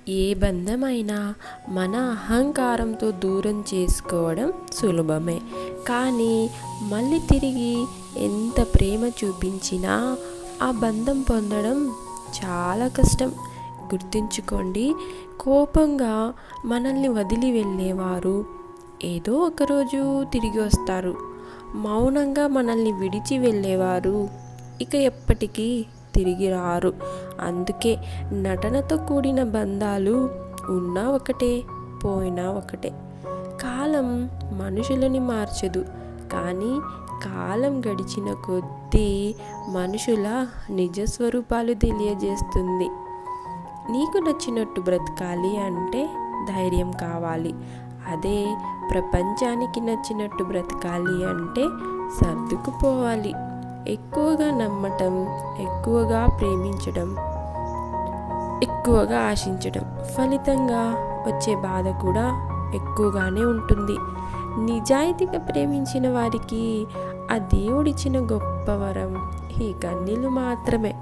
ఏ బంధమైనా మన అహంకారంతో దూరం చేసుకోవడం సులభమే. కానీ మళ్ళీ తిరిగి ఎంత ప్రేమ చూపించినా ఆ బంధం పొందడం చాలా కష్టం. గుర్తుంచుకోండి, కోపంగా మనల్ని వదిలి వెళ్ళేవారు ఏదో ఒకరోజు తిరిగి వస్తారు. మౌనంగా మనల్ని విడిచి వెళ్ళేవారు ఇక ఎప్పటికీ తిరిగి రారు. అందుకే నటనతో కూడిన బంధాలు ఉన్నా ఒకటే, పోయినా ఒకటే. కాలం మనుషులని మార్చదు, కానీ కాలం గడిచిన కొద్దీ మనుషుల నిజస్వరూపాలు తెలియజేస్తుంది. నీకు నచ్చినట్టు బ్రతకాలి అంటే ధైర్యం కావాలి. అదే ప్రపంచానికి నచ్చినట్టు బ్రతకాలి అంటే సర్దుకుపోవాలి. ఎక్కువగా నమ్మటం, ఎక్కువగా ప్రేమించడం, ఎక్కువగా ఆశించడం, ఫలితంగా వచ్చే బాధ కూడా ఎక్కువగానే ఉంటుంది. నిజాయితీగా ప్రేమించిన వారికి ఆ దేవుడిచ్చిన గొప్ప వరం ఈ కన్నీళ్ళు మాత్రమే.